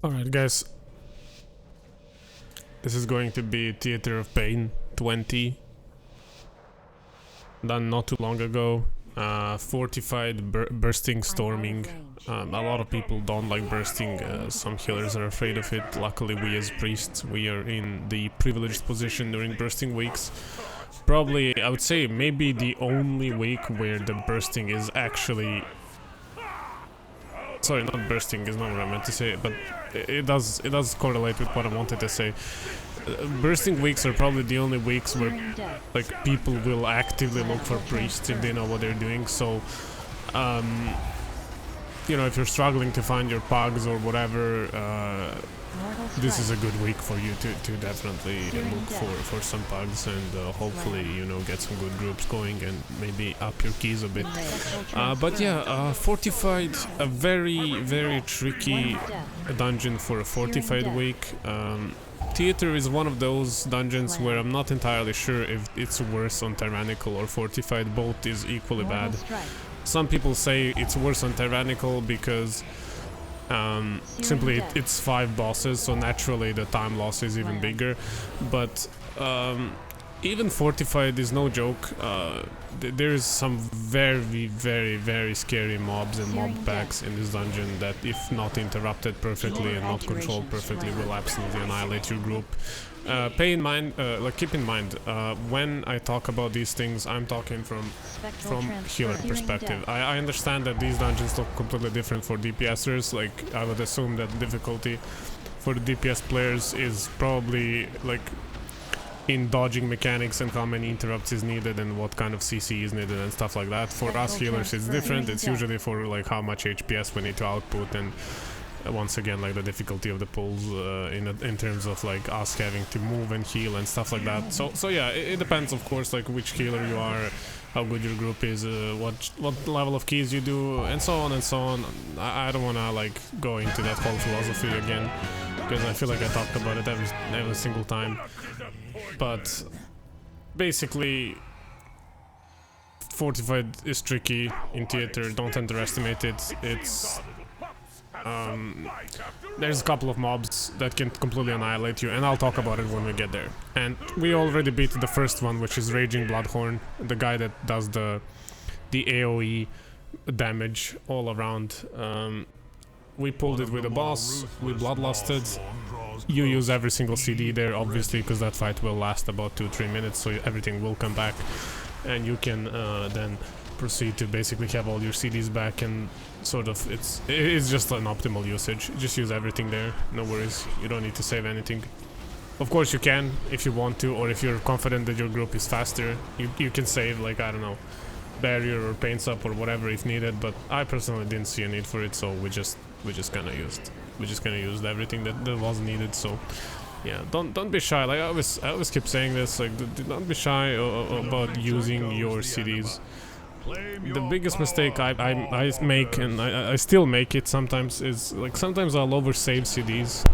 Alright guys, this is going to be Theater of Pain 20, done not too long ago. Fortified, bursting, storming. A lot of people don't like bursting, some healers are afraid of it. Luckily we as priests, we are in the privileged position during bursting weeks. Probably, I would say, maybe the only week where the bursting is actually... Sorry, not bursting is not what I meant to say, but it does correlate with what I wanted to say. Bursting weeks are probably the only weeks where like people will actively look for priests if they know what they're doing. So you know, if you're struggling to find your pugs or whatever, this is a good week for you to definitely look for some pugs and hopefully, you know, get some good groups going and maybe up your keys a bit. But yeah, Fortified, a very tricky dungeon for a Fortified week. Theater is one of those dungeons where I'm not entirely sure if it's worse on Tyrannical or Fortified. Both is equally bad. Some people say it's worse on Tyrannical because simply it's 5 bosses, so naturally the time loss is even bigger. But even Fortified is no joke. There's some very scary mobs and mob packs in this dungeon that, if not interrupted perfectly and not controlled perfectly, will absolutely annihilate your group. Keep in mind, when I talk about these things, I'm talking from healer perspective. I understand that these dungeons look completely different for DPSers. Like, I would assume that difficulty for the DPS players is probably like in dodging mechanics and how many interrupts is needed and what kind of CC is needed and stuff like that. For us healers it's different. It's usually for like how much HPS we need to output and once again like the difficulty of the pulls in terms of like us having to move and heal and stuff like that. So yeah, it depends of course like which healer you are, how good your group is, what level of keys you do, and so on and so on. I don't wanna like go into that whole philosophy again because I feel like I talked about it every single time. But basically, Fortified is tricky in Theater. Don't underestimate it. It's there's a couple of mobs that can completely annihilate you, and I'll talk about it when we get there. And we already beat the first one, which is Raging Bloodhorn, the guy that does the AoE damage all around. We pulled it with a boss. We bloodlusted. You use every single CD there, obviously, because that fight will last about 2-3 minutes, so everything will come back, and you can then proceed to basically have all your CDs back, and sort of it's just an optimal usage. Just use everything there, no worries. You don't need to save anything. Of course you can if you want to, or if you're confident that your group is faster, you can save, like, I don't know, barrier or paints up or whatever if needed. But I personally didn't see a need for it, so we just kind of used everything that was needed. So yeah, don't be shy. Like I always keep saying this, like don't be shy about using your CDs. The biggest mistake I make, and I still make it sometimes, is like sometimes I'll oversave CDs.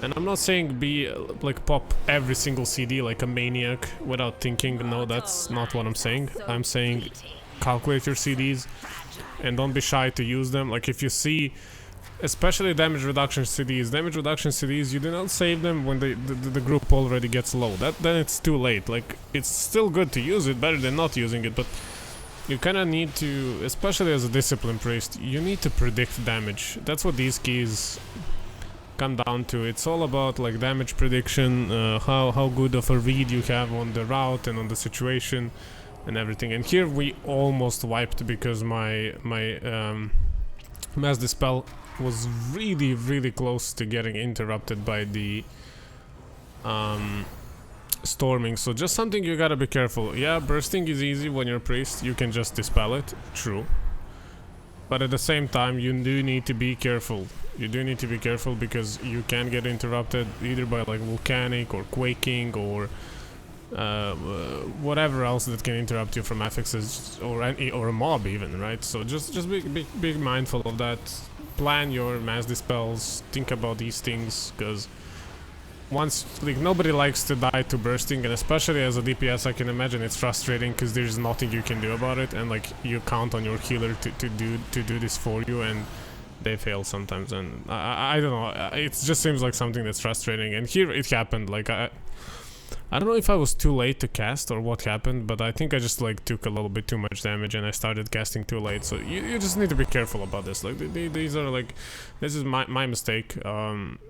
And I'm not saying be like pop every single CD like a maniac without thinking. No, that's not what I'm saying. I'm saying calculate your CDs and don't be shy to use them. Like if you see, especially damage reduction CDs, you do not save them when the group already gets low. Then it's too late. Like, it's still good to use it, better than not using it, but you kind of need to, especially as a discipline priest, you need to predict damage. That's what these keys come down to. It's all about like damage prediction, how good of a read you have on the route and on the situation and everything. And here we almost wiped because my Mass Dispel was really close to getting interrupted by the storming. So just something you gotta be careful. Yeah, bursting is easy when you're a priest, you can just dispel it, true. But at the same time, you do need to be careful. You do need to be careful because you can get interrupted either by like volcanic or quaking or whatever else that can interrupt you from affixes or a mob even, right? So just be mindful of that. Plan your mass dispels, think about these things, because once, like, nobody likes to die to bursting, and especially as a DPS I can imagine it's frustrating because there's nothing you can do about it, and like you count on your healer to do this for you, and they fail sometimes, and I don't know, it just seems like something that's frustrating. And here it happened, like I don't know if I was too late to cast or what happened, but I think I just like took a little bit too much damage and I started casting too late. So you just need to be careful about this. Like these are like, this is my mistake.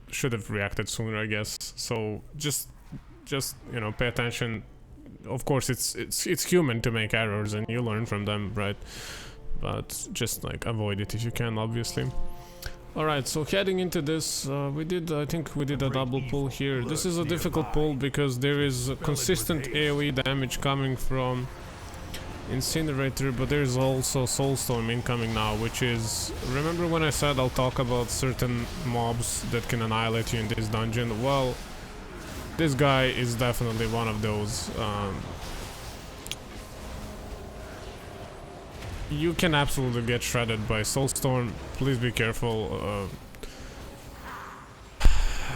Should have reacted sooner, I guess. So just you know, pay attention. Of course, it's human to make errors and you learn from them, right? But just like avoid it if you can, obviously. Alright, so heading into this, I think we did a double pull here. This is a difficult pull because there is a consistent AoE damage coming from Incinerator, but there's also Soulstorm incoming now, which is... Remember when I said I'll talk about certain mobs that can annihilate you in this dungeon? Well, this guy is definitely one of those. You can absolutely get shredded by Soulstorm. Please be careful.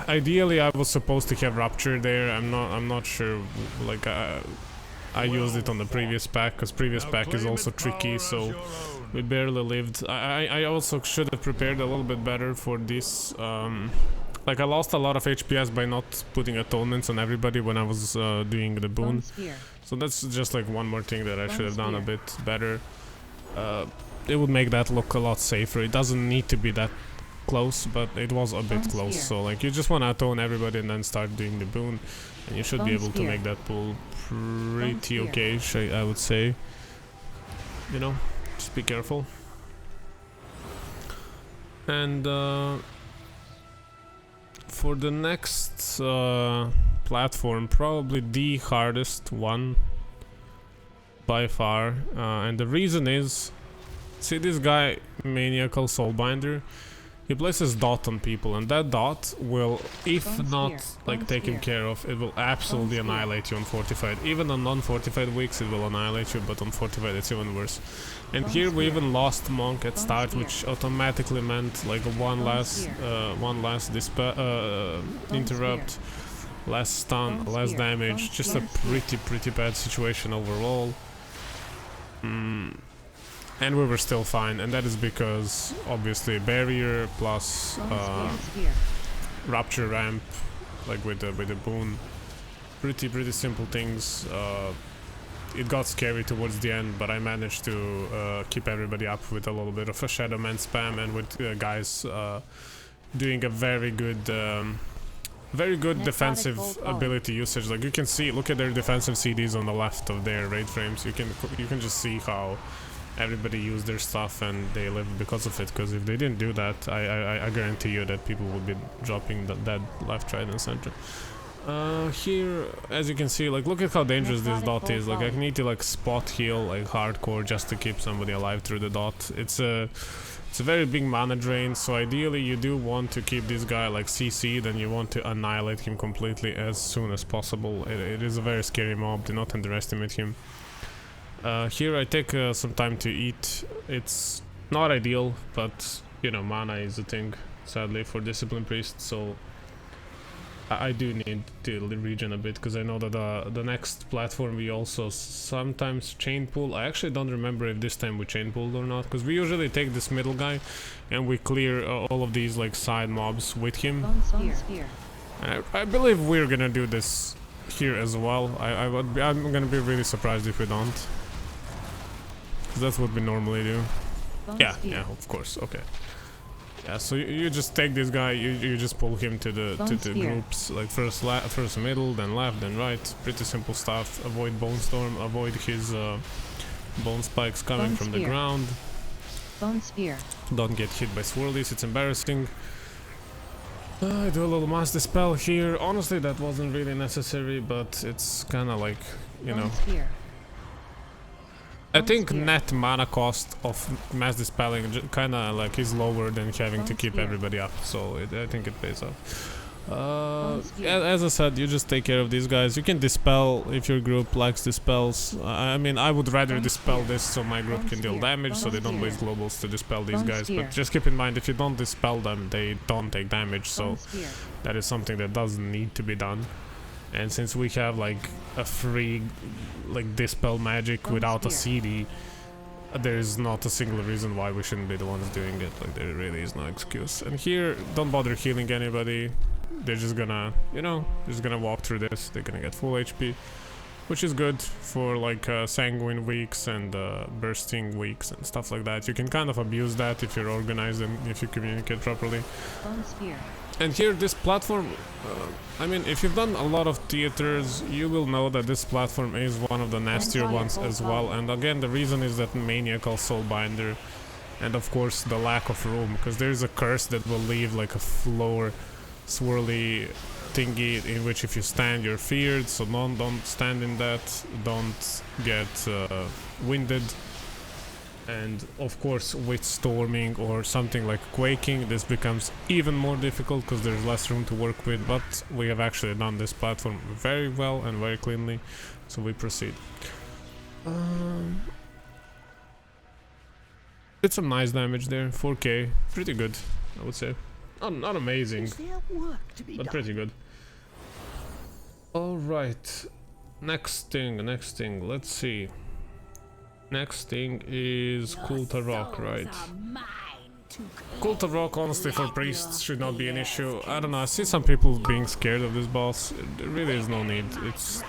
Ideally, I was supposed to have Rupture there. I'm not sure. Like I used it on the previous pack because previous pack is also tricky, so we barely lived. I also should have prepared a little bit better for this. Like I lost a lot of HPS by not putting atonements on everybody when I was doing the boon. So that's just like one more thing that I should have done a bit better. It would make that look a lot safer. It doesn't need to be that close, but it was a bit close. So like you just want to atone everybody and then start doing the boon, and you should be able to make that pull pretty okay, I would say. You know, just be careful. And for the next platform, probably the hardest one by far, and the reason is, see this guy, Maniacal Soulbinder, he places dot on people, and that dot will, if not like taken care of, it will absolutely annihilate you on Fortified. Even on non-Fortified weeks it will annihilate you, but on Fortified it's even worse. And here we even lost Monk at start, which automatically meant like one last interrupt, less stun, less damage, just a pretty bad situation overall. And we were still fine, and that is because obviously barrier plus rupture ramp, like with the boon, pretty simple things. It got scary towards the end, but I managed to keep everybody up with a little bit of a Shadow Man spam, and with guys doing a very good defensive ability usage. Like you can see, look at their defensive CDs on the left of their raid frames. You can just see how everybody used their stuff and they lived because of it. Because if they didn't do that, I guarantee you that people would be dropping that left, right, and center. Here, as you can see, like look at how dangerous this dot is. Like I need to like spot heal like hardcore just to keep somebody alive through the dot. It's a very big mana drain, so ideally you do want to keep this guy like CC'd and you want to annihilate him completely as soon as possible. It is a very scary mob, do not underestimate him. Here I take some time to eat. It's not ideal, but you know, mana is a thing, sadly, for Discipline Priest, so I do need to regen a bit, because I know that the next platform we also sometimes chain pull. I actually don't remember if this time we chain pulled or not, because we usually take this middle guy and we clear all of these like side mobs with him. I believe we're gonna do this here as well. I'm gonna be really surprised if we don't, because that's what we normally do. Yeah, of course. Okay. Yeah, so you just take this guy, you just pull him to the groups, like first middle, then left, then right. Pretty simple stuff. Avoid Bone Storm, avoid his bone spikes coming from the ground. Bone Spear. Don't get hit by swirlies, it's embarrassing. I do a little Mass Dispel here. Honestly, that wasn't really necessary, but it's kind of like, you know. I think net mana cost of Mass Dispelling kinda like is lower than having to keep everybody up, so I think it pays off. As I said, you just take care of these guys. You can dispel if your group likes dispels. I mean, I would rather dispel this so my group can deal damage, so they don't waste globals to dispel these guys. But just keep in mind, if you don't dispel them, they don't take damage, so that is something that doesn't need to be done. And since we have like a free like dispel magic without a CD, there is not a single reason why we shouldn't be the ones doing it. Like, there really is no excuse. And here, don't bother healing anybody. They're just gonna, you know, just gonna walk through this. They're gonna get full HP, which is good for like sanguine weeks and bursting weeks and stuff like that. You can kind of abuse that if you're organized and if you communicate properly. Bone Spear. And here, this platform, I mean, if you've done a lot of theaters, you will know that this platform is one of the nastier ones as well. And again, the reason is that Maniacal Soulbinder, and of course the lack of room, because there's a curse that will leave like a floor swirly thingy in which if you stand you're feared, so don't stand in that, don't get winded. And of course with storming or something like quaking, this becomes even more difficult because there's less room to work with, but we have actually done this platform very well and very cleanly, so we proceed. Did some nice damage there, 4k, pretty good, I would say. Not amazing, but pretty good. Alright, next thing, let's see. Next thing is Kul'tharok, right? Kul'tharok, honestly, for priests should not be an issue. I don't know, I see some people being scared of this boss. There really is no need. It's...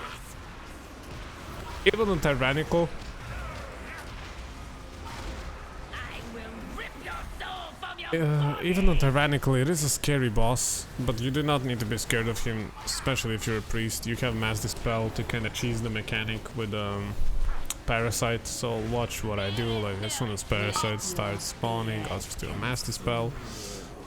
Even on Tyrannical... even on Tyrannical, it is a scary boss, but you do not need to be scared of him, especially if you're a priest. You have Mass Dispel to kind of cheese the mechanic with Parasite, so watch what I do. Like, as soon as Parasite starts spawning, I'll just do a Mass Dispel.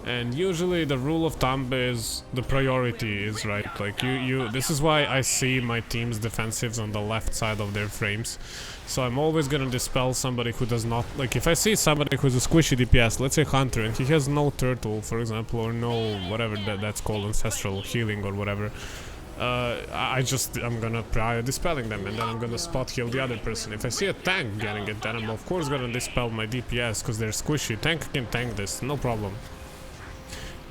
And usually the rule of thumb is the priority is right. Like, this is why I see my team's defensives on the left side of their frames. So I'm always gonna dispel somebody who does not, like, if I see somebody who's a squishy DPS, let's say Hunter, and he has no turtle, for example, or no whatever that's called, ancestral healing or whatever, I'm gonna prior dispelling them, and then I'm gonna spot heal the other person. If I see a tank getting it, then I'm of course gonna dispel my DPS because they're squishy. Tank can tank this, no problem.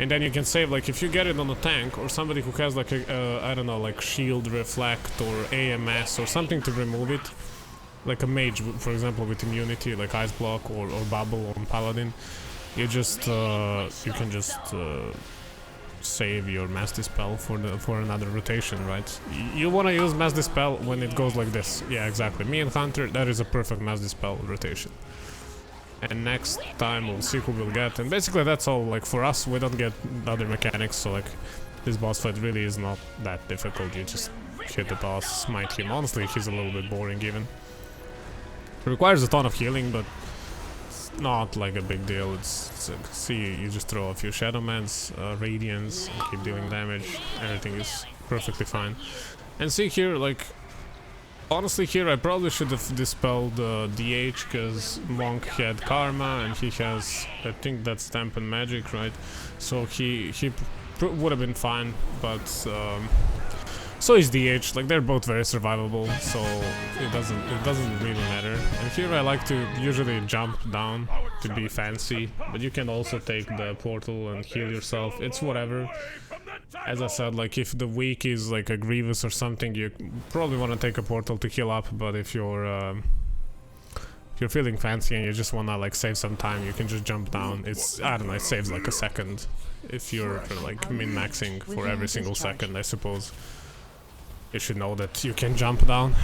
And then you can save, like, if you get it on a tank or somebody who has like a I don't know, like shield reflect or AMS or something to remove it, like a mage, for example, with immunity, like ice block or bubble on paladin, you just you can just save your Mass Dispel for another rotation, right? You want to use Mass Dispel when it goes like this. Yeah, exactly. Me and Hunter, that is a perfect Mass Dispel rotation. And next time we'll see who we'll get, and basically that's all. Like, for us, we don't get other mechanics, so like this boss fight really is not that difficult. You just hit the boss, smite him. Honestly, he's a little bit boring even. It requires a ton of healing, but it's not like a big deal. It's like, see, you just throw a few Shadowmans, Radiance, and keep dealing damage. Everything is perfectly fine. And see here, like, honestly here I probably should have dispelled DH, because Monk had Karma and he has, I think that's Stamp and Magic, right? So he would have been fine, but so is DH. Like, they're both very survivable, so it doesn't really matter. And here I like to usually jump down to be fancy, but you can also take the portal and heal yourself. It's whatever. As I said, like, if the weak is like a Grievous or something, you probably want to take a portal to heal up, but if you're feeling fancy and you just want to like save some time, you can just jump down. It's, I don't know, it saves like a second if you're like min-maxing for every single second, I suppose. You should know that you can jump down,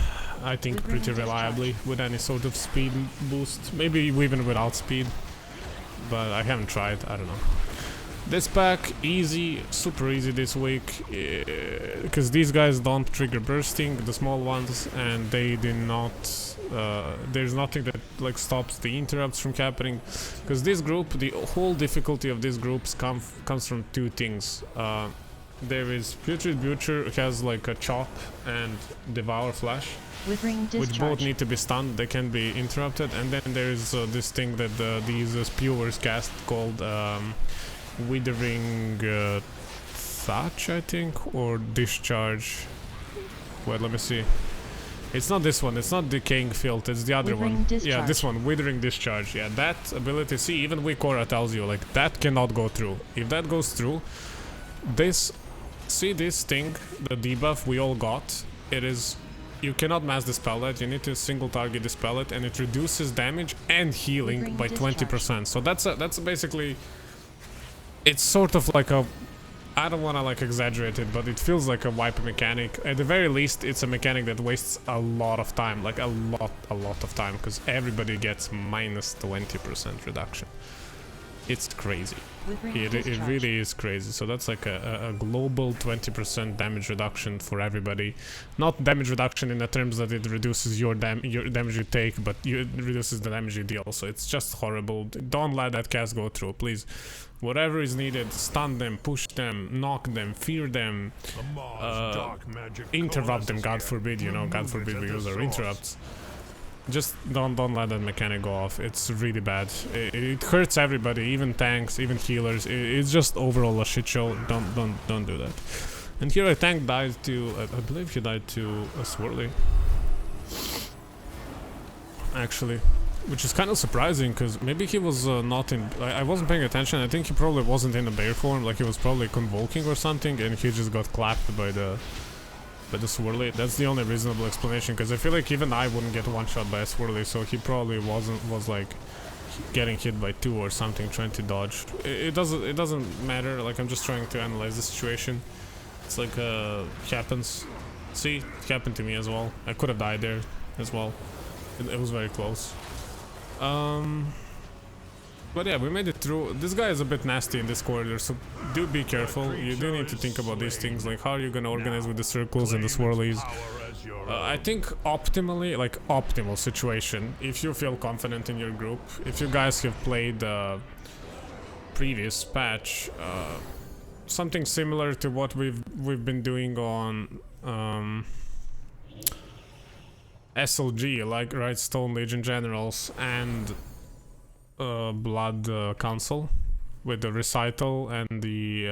I think, pretty reliably with any sort of speed boost. Maybe even without speed, but I haven't tried, I don't know. This pack, easy, super easy this week, because these guys don't trigger bursting, the small ones, and they do not, there's nothing that like stops the interrupts from happening, because this group, the whole difficulty of these groups comes from two things. There is Putrid Butcher, who has like a Chop and Devour Flash, which both need to be stunned, they can be interrupted, and then there is this thing that these spewers cast called Withering Thatch, I think, or Discharge. Wait, let me see. It's not this one, it's not Decaying Filth, it's the other one. Yeah, this one, Withering Discharge. Yeah, that ability, see, even Wikora tells you, like, that cannot go through. If that goes through, this, see this thing, the debuff we all got, it is you cannot mass dispel that. You need to single target dispel it, and it reduces damage and healing by 20%. So that's basically, it's sort of like a, I don't want to like exaggerate it, but it feels like a wipe mechanic. At the very least, it's a mechanic that wastes a lot of time, like a lot of time, because everybody gets minus 20% reduction. It's crazy. It really is crazy. So that's like a global 20% damage reduction for everybody. Not damage reduction in the terms that it reduces your damage you take, but it reduces the damage you deal. So it's just horrible. Don't let that cast go through, please. Whatever is needed, stun them, push them, knock them, fear them, interrupt them, God forbid, you know, God forbid we use our interrupts. Just don't let that mechanic go off. It's really bad. It hurts everybody, even tanks, even healers. It's just overall a shit show. Don't do that. And here a tank died to, I believe he died to a Swirly. Actually, which is kind of surprising, because maybe he was not in, I wasn't paying attention. I think he probably wasn't in a bear form, like he was probably convoking or something, and he just got clapped by the Swirly. That's the only reasonable explanation, because I feel like even I wouldn't get one shot by a Swirly, so he probably was like getting hit by 2 or something, trying to dodge. It doesn't matter. Like, I'm just trying to analyze the situation. It's like happens. See, it happened to me as well. I could have died there as well. It was very close. But yeah, we made it through. This guy is a bit nasty in this corridor, so do be careful. You do need to think about these things, like how are you gonna organize with the circles and the swirlies. I think optimally, like optimal situation, if you feel confident in your group, if you guys have played the previous patch, something similar to what we've been doing on SLG, like right, Stone Legion Generals and Blood Council, with the recital and the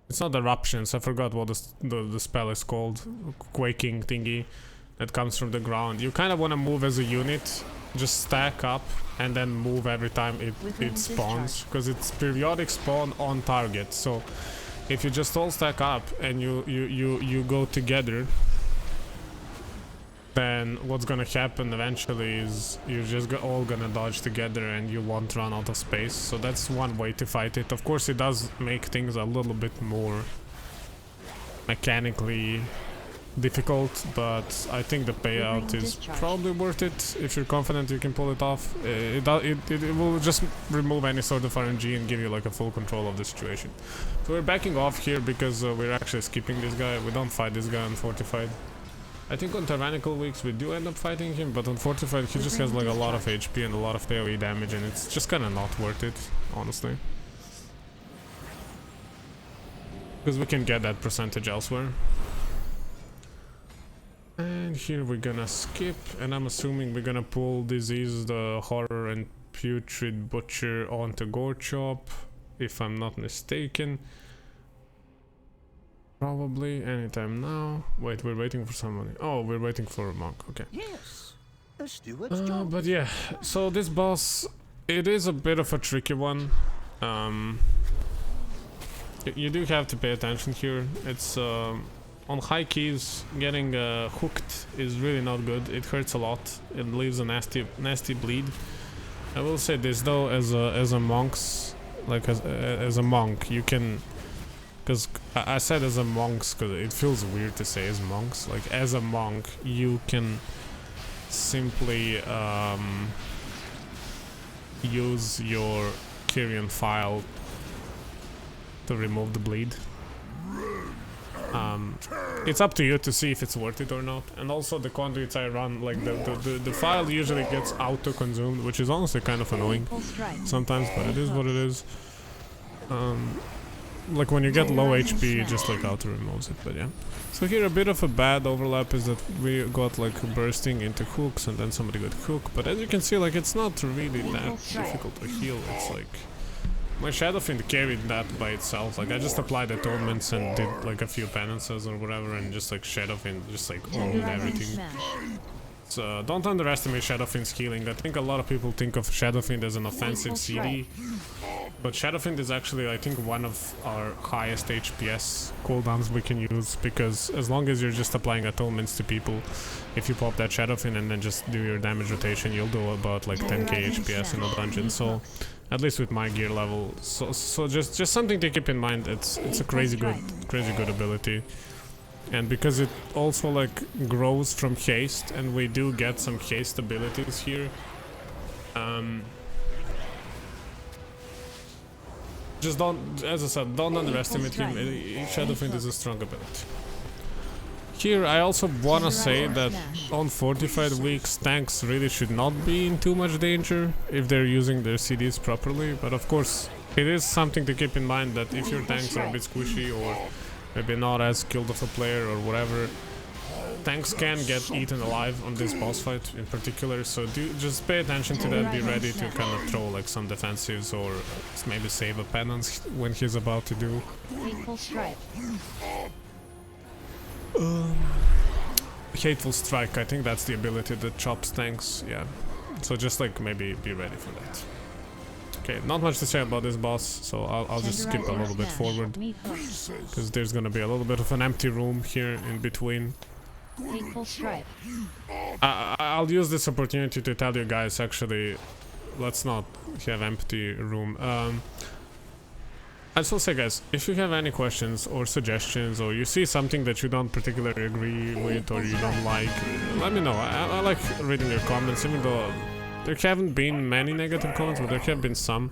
it's not eruptions, I forgot what the spell is called, quaking thingy that comes from the ground. You kind of want to move as a unit, just stack up and then move every time it spawns, because it's periodic spawn on target. So if you just all stack up and you go together, then what's gonna happen eventually is you're just all gonna dodge together and you won't run out of space. So that's one way to fight it. Of course, it does make things a little bit more mechanically difficult, but I think the payout is probably worth it if you're confident you can pull it off. It will just remove any sort of RNG and give you like a full control of the situation. So we're backing off here because we're actually skipping this guy. We don't fight this guy on Fortified. I think on Tyrannical weeks we do end up fighting him, but on Fortified he just has like a lot of HP and a lot of AoE damage, and it's just kind of not worth it, honestly. Because we can get that percentage elsewhere. And here we're gonna skip, and I'm assuming we're gonna pull Disease, the Horror and Putrid Butcher onto Gorechop, if I'm not mistaken. Probably anytime now. Wait, we're waiting for somebody. Oh, we're waiting for a monk. Okay. Yes, the steward's job. But yeah, so this boss, it is a bit of a tricky one. You do have to pay attention here. It's on high keys, getting hooked is really not good. It hurts a lot. It leaves a nasty bleed. I will say this though, as a monk's, like as a monk, you can. Because I said as a monks, because it feels weird to say as monks. Like, as a monk, you can simply use your Kyrian file to remove the bleed. It's up to you to see if it's worth it or not. And also the conduits I run, like the file usually gets auto-consumed, which is honestly kind of annoying sometimes, but it is what it is. Like when you get low HP, it just like auto removes it, but yeah. So here a bit of a bad overlap is that we got like bursting into hooks and then somebody got hooked, but as you can see, like it's not really that difficult to heal. It's like my Shadowfiend carried that by itself. Like I just applied the torments and did like a few penances or whatever, and just like Shadowfiend just like owned everything. So don't underestimate Shadowfiend's healing. I think a lot of people think of Shadowfiend as an offensive CD. But Shadowfiend is actually, I think, one of our highest HPS cooldowns we can use, because as long as you're just applying atonements to people, if you pop that Shadowfiend and then just do your damage rotation, you'll do about like 10k HPS in a dungeon. So at least with my gear level, so just something to keep in mind. It's a crazy good ability, and because it also like grows from haste, and we do get some haste abilities here. Just don't, as I said, don't underestimate him. Shadowfiend is a strong ability. Here I also wanna say that on Fortified weeks, tanks really should not be in too much danger if they're using their CDs properly, but of course it is something to keep in mind that if your tanks are a bit squishy or maybe not as skilled of a player or whatever, tanks can get eaten alive on this boss fight in particular, so just pay attention to that, be ready to kind of throw like some defensives or maybe save a penance when he's about to do. Hateful Strike. Hateful Strike, I think that's the ability that chops tanks, yeah. So just like maybe be ready for that. Okay, not much to say about this boss, so I'll just skip a little bit forward, because there's gonna be a little bit of an empty room here in between. Hateful Strike. I'll use this opportunity to tell you guys, actually, let's not have empty room. I just will say, guys, if you have any questions or suggestions, or you see something that you don't particularly agree with or you don't like, let me know. I like reading your comments, even though there haven't been many negative comments, but there have been some.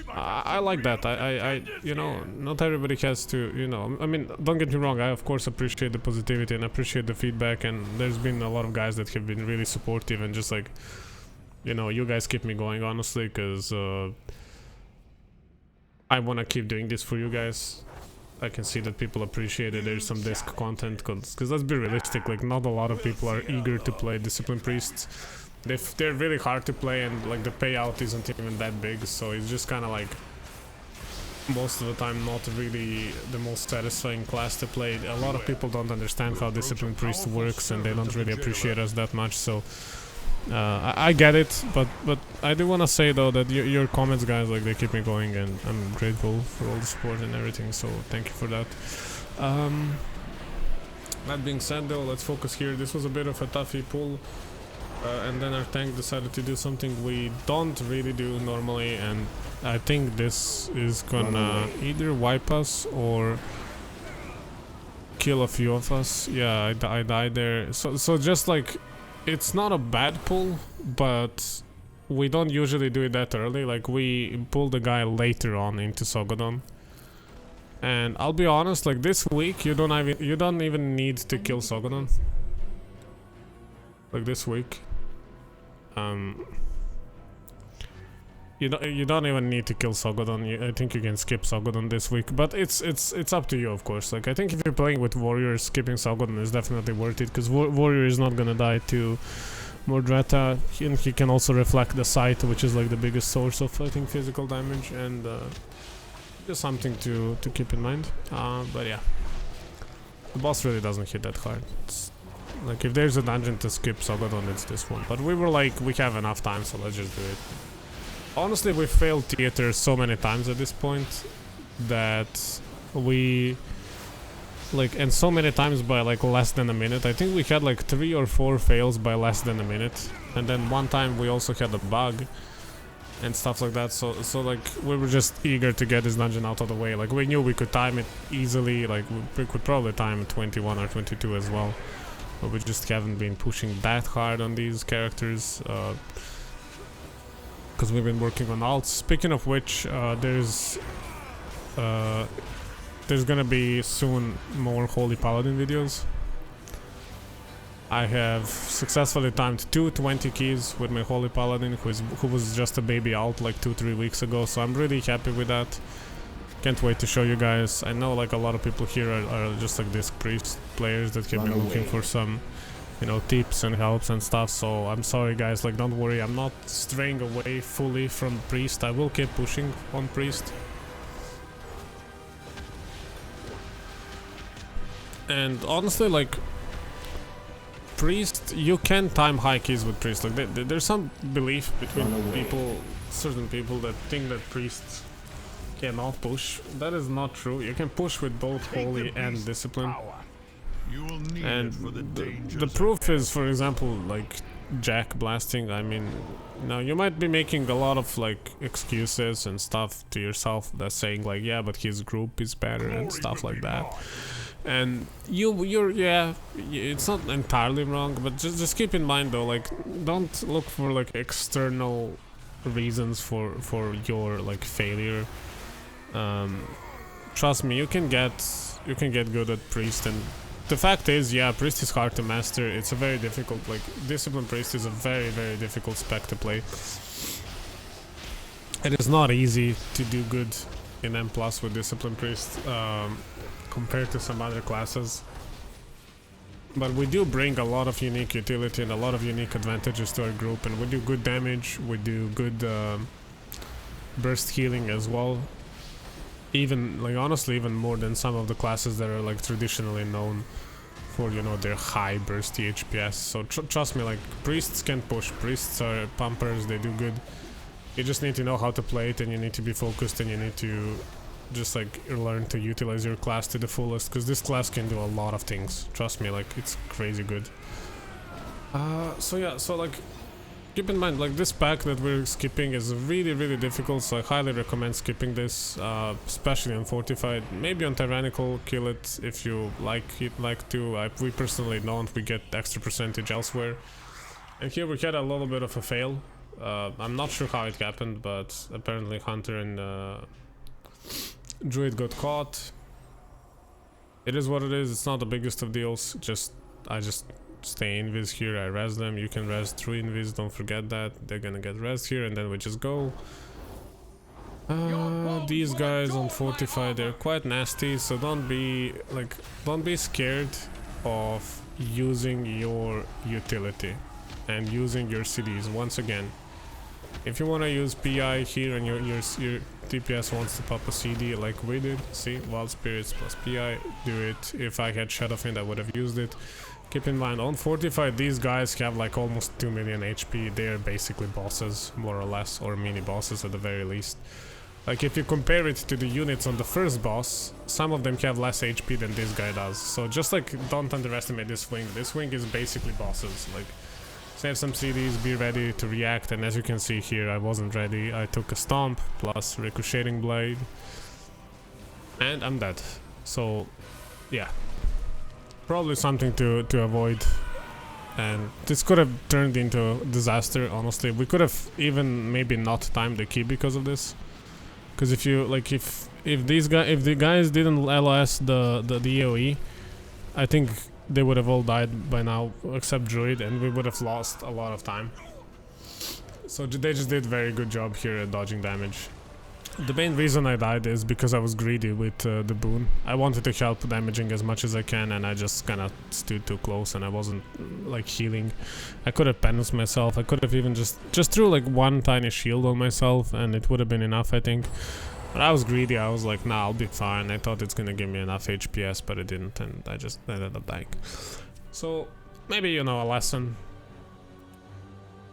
I like that. I you know, not everybody has to, you know, I mean, don't get me wrong, I of course appreciate the positivity and appreciate the feedback, and there's been a lot of guys that have been really supportive and just like, you know, you guys keep me going, honestly, because I want to keep doing this for you guys. I can see that people appreciate it. There's some disc content, because let's be realistic, like not a lot of people are eager to play Discipline Priests. They're really hard to play, and like the payout isn't even that big, so it's just kind of like most of the time not really the most satisfying class to play. A lot of people don't understand how Discipline Priest works, and they don't really appreciate us that much, so I get it, but I do want to say though that your comments, guys, like they keep me going, and I'm grateful for all the support and everything, so thank you for that. That being said though, let's focus here. This was a bit of a toughy pull. And then our tank decided to do something we don't really do normally, and I think this is gonna either wipe us or kill a few of us. Yeah, I died there. So just like, it's not a bad pull, but we don't usually do it that early. Like, we pull the guy later on into Soggodon. And I'll be honest, like this week you don't even need to kill Soggodon. Like this week. You don't even need to kill Soggodon. I think you can skip Soggodon this week, but it's up to you, of course. Like, I think if you're playing with warriors, skipping Soggodon is definitely worth it, because warrior is not gonna die to Mordretha, and he can also reflect the sight, which is like the biggest source of, I think, physical damage, and just something to keep in mind. But yeah, the boss really doesn't hit that hard. Like, if there's a dungeon to skip Soggodon, it's this one. But we were like, we have enough time, so let's just do it. Honestly, we failed theater so many times at this point that we... like, and so many times by like less than a minute. I think we had like 3 or 4 fails by less than a minute. And then one time we also had a bug and stuff like that. So like, we were just eager to get this dungeon out of the way. Like, we knew we could time it easily. Like, we could probably time 21 or 22 as well. But we just haven't been pushing that hard on these characters, because we've been working on alts. Speaking of which, there's gonna be soon more Holy Paladin videos. I have successfully timed 2 20 keys with my Holy Paladin, who was just a baby alt like 2-3 weeks ago, so I'm really happy with that. Can't wait to show you guys. I know like a lot of people here are just like Disc Priest players that have been looking for some, you know, tips and helps and stuff, so I'm sorry guys, like don't worry, I'm not straying away fully from Priest. I will keep pushing on Priest. And honestly, like, Priest, you can time high keys with Priest. Like, there's some belief between people, certain people, that think that Priest cannot push. That is not true. You can push with both Holy and Discipline. And the proof is, for example, like Jack blasting. I mean, now you might be making a lot of like excuses and stuff to yourself that's saying like, yeah, but his group is better and stuff like that. And it's not entirely wrong, but just keep in mind though, like, don't look for like external reasons for your like failure. Trust me, you can get good at Priest, and the fact is, yeah, Priest is hard to master. It's a very difficult, like, Discipline Priest is a very, very difficult spec to play. It is not easy to do good in M+ with Discipline Priest compared to some other classes. But we do bring a lot of unique utility and a lot of unique advantages to our group, and we do good damage, we do good burst healing as well. Even, like, honestly, even more than some of the classes that are, like, traditionally known for, you know, their high bursty HPS. So trust me, like, Priests can push. Priests are pumpers, they do good. You just need to know how to play it, and you need to be focused, and you need to just, like, learn to utilize your class to the fullest, because this class can do a lot of things. Trust me, like, it's crazy good. So yeah, so, like, keep in mind, like, this pack that we're skipping is really, really difficult, so I highly recommend skipping this, especially on Fortified. Maybe on Tyrannical, kill it if you like to. We personally don't, we get extra percentage elsewhere. And here we had a little bit of a fail. I'm not sure how it happened, but apparently Hunter and Druid got caught. It is what it is, it's not the biggest of deals, I just stay invis here, I res them. You can res through invis, don't forget that. They're gonna get res here, and then we just go. These guys on Fortified, they're quite nasty, so don't be scared of using your utility and using your CDs. Once again, if you want to use PI here and your DPS wants to pop a CD like we did, see, Wild Spirits plus PI, do it. If I had Shadowfiend, I would have used it. Keep in mind, on Fortified, these guys have like almost 2 million HP. They're basically bosses, more or less, or mini bosses at the very least. Like, if you compare it to the units on the first boss, some of them have less HP than this guy does. So just, like, don't underestimate this wing. This wing is basically bosses. Like, save some CDs, be ready to react, and as you can see here, I wasn't ready. I took a stomp plus ricocheting blade, and I'm dead. So, yeah. Probably something to avoid, and this could have turned into a disaster. Honestly, we could have even maybe not timed the key because of this. Because if you if the guys didn't LS the AoE, I think they would have all died by now except Druid, and we would have lost a lot of time. So they just did a very good job here at dodging damage. The main reason I died is because I was greedy with the boon. I wanted to help damaging as much as I can, and I just kind of stood too close and I wasn't like healing. I could have penanced myself. I could have even just threw like one tiny shield on myself and it would have been enough, I think. But I was greedy. I was like, nah, I'll be fine. I thought it's gonna give me enough HPS, but it didn't, and I just ended up dying. So maybe, you know, a lesson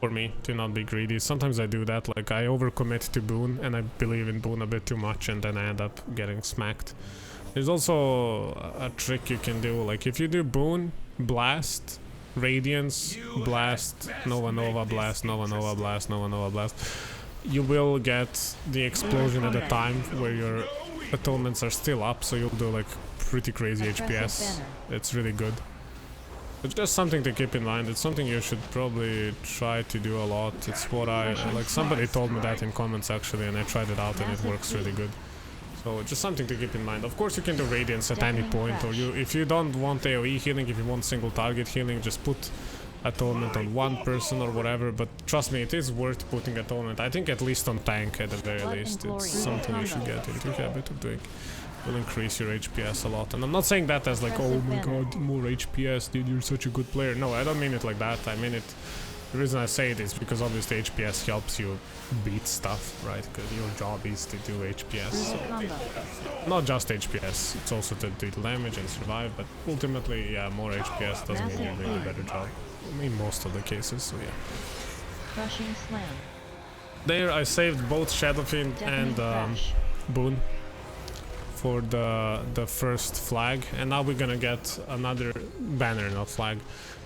for me to not be greedy. Sometimes I do that, like I overcommit to boon and I believe in boon a bit too much, and then I end up getting smacked. There's also a trick you can do, like if you do boon, blast, radiance, blast, Nova Nova, blast, Nova Nova, blast, Nova Nova, blast, you will get the explosion at a time where your atonements are still up, so you'll do like pretty crazy HPS. It's really good. It's just something to keep in mind. It's something you should probably try to do a lot. It's what I like. Somebody told me that in comments actually, and I tried it out and it works really good. So just something to keep in mind. Of course, you can do radiance at any point, or if you don't want AoE healing, if you want single target healing, just put atonement on one person or whatever. But trust me, it is worth putting atonement. I think at least on tank at the very least. It's something you should get into habit of doing. Will increase your HPS a lot. And I'm not saying that as like, oh my god, more HPS, dude, you're such a good player. No, I don't mean it like that. I mean it, the reason I say it is because obviously HPS helps you beat stuff, right? Because your job is to do HPS. So not just HPS, it's also to do damage and survive, but ultimately, yeah, more HPS doesn't mean you're doing a better job. In most of the cases, so yeah. Crushing slam. There I saved both Shadowfiend and boon for the first flag, and now we're gonna get another banner, not flag.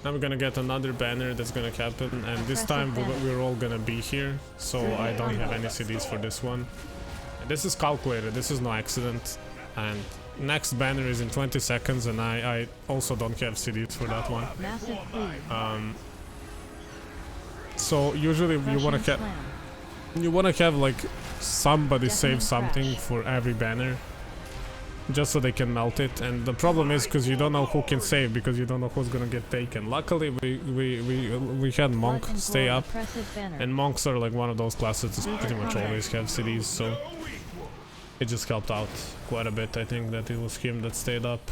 Now we're gonna get another banner that's gonna happen, and this time we're all gonna be here, so I don't have any CDs for this one. And this is calculated, this is no accident, and next banner is in 20 seconds, and I also don't have CDs for that one. So usually you wanna have like somebody save something for every banner, just so they can melt it. And the problem is because you don't know who can save, because you don't know who's gonna get taken. Luckily we had Monk stay up, and Monks are like one of those classes that pretty much always have CDs, so it just helped out quite a bit. I think that it was him that stayed up.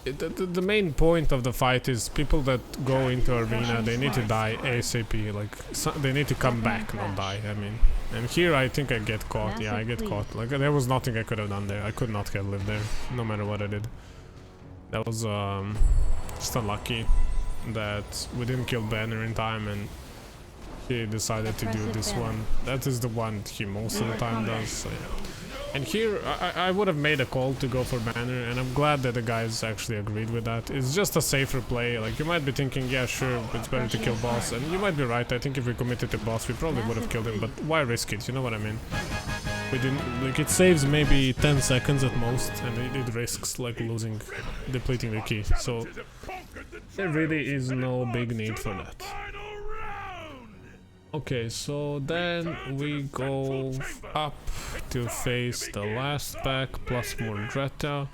The main point of the fight is people that go into arena, they need to die ASAP, like they need to come back, not die, I mean. And here I think I get caught, yeah, I get caught. Like there was nothing I could have done there, I could not have lived there, no matter what I did. That was just unlucky that we didn't kill Banner in time, and he decided to do this one. That is the one he most of the time does, so yeah. And here, I would have made a call to go for Banner, and I'm glad that the guys actually agreed with that. It's just a safer play. Like, you might be thinking, yeah, sure, it's better to kill boss, and you might be right. I think if we committed to boss, we probably would have killed him, but why risk it? You know what I mean? We didn't, like, it saves maybe 10 seconds at most, and it risks, like, depleting the key. So, there really is no big need for that. Okay, so then we go up to face the last pack plus Mordretha.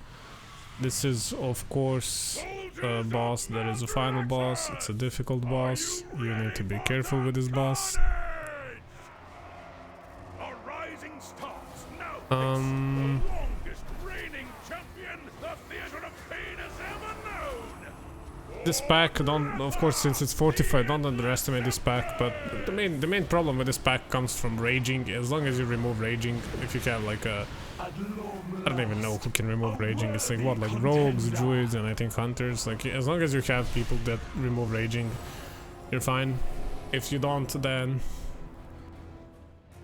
This is of course a boss that is a final boss. It's a difficult boss. You need to be careful with this boss. This pack, don't, of course, since it's fortified, don't underestimate this pack, but the main problem with this pack comes from raging. As long as you remove raging, if you have like a, I don't even know who can remove raging. It's like what, like rogues, druids, and I think hunters. Like as long as you have people that remove raging, you're fine. If you don't, then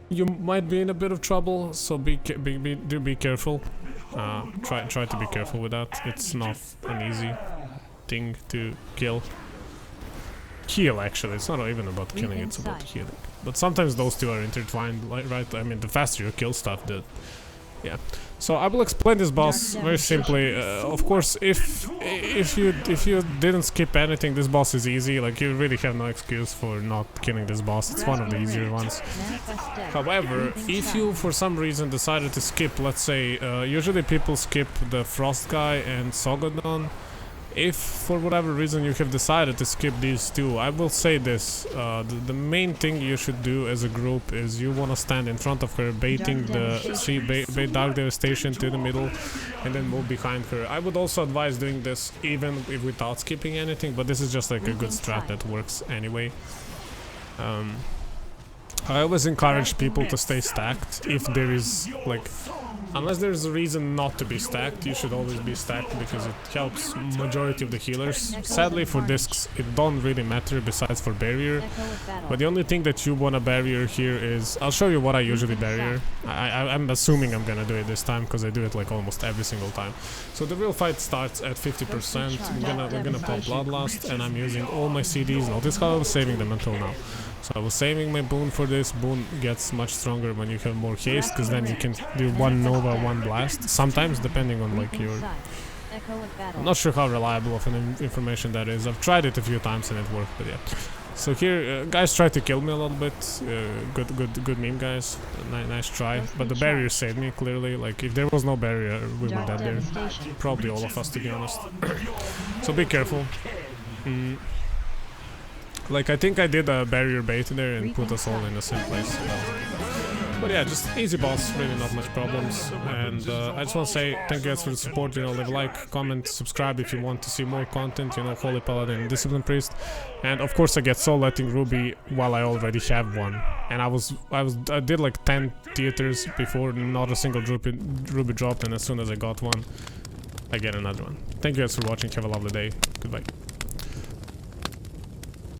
you might be in a bit of trouble. So do be careful. Try to be careful with that. It's not an easy thing to kill. Heal, actually, it's not even about killing, it's about healing. But sometimes those two are intertwined, like, right? I mean, the faster you kill stuff, the yeah. So I will explain this boss very simply. Of course, if you didn't skip anything, this boss is easy. Like you really have no excuse for not killing this boss. It's one of the easier ones. However, if you for some reason decided to skip, let's say, usually people skip the Frost guy and Soggodon. If for whatever reason you have decided to skip these two, I will say this, the main thing you should do as a group is you want to stand in front of her, baiting bait Dark Devastation to the middle, and then move behind her. I would also advise doing this even if without skipping anything, but this is just like a good strat that works anyway. I always encourage people to stay stacked. If there is like, unless there's a reason not to be stacked, you should always be stacked because it helps majority of the healers. Sadly for discs it don't really matter besides for barrier, but the only thing that you want to barrier here is, I'll show you what I usually barrier. I'm assuming I'm gonna do it this time because I do it like almost every single time. So the real fight starts at 50%. We're gonna pop Bloodlust, and I'm using all my CDs. Notice how I was saving them until now. So I was saving my boon for this. Boon gets much stronger when you have more haste, because then you can do one Nova, one Blast. Sometimes, depending on like your... I'm not sure how reliable of an information that is. I've tried it a few times and it worked, but yeah. So here, guys tried to kill me a little bit. Good meme, guys. Nice try. But the barrier saved me, clearly. Like, if there was no barrier, we were dead there. Probably all of us, to be honest. So be careful. Like, I think I did a barrier bait there and put us all in the same place. But yeah, just easy boss, really not much problems. And I just want to say thank you guys for the support. You know, leave a like, comment, subscribe if you want to see more content. You know, Holy Paladin, Discipline Priest. And of course I get Soul Letting Ruby while I already have one. And I did like 10 theaters before, not a single Ruby dropped, and as soon as I got one, I get another one. Thank you guys for watching. Have a lovely day. Goodbye.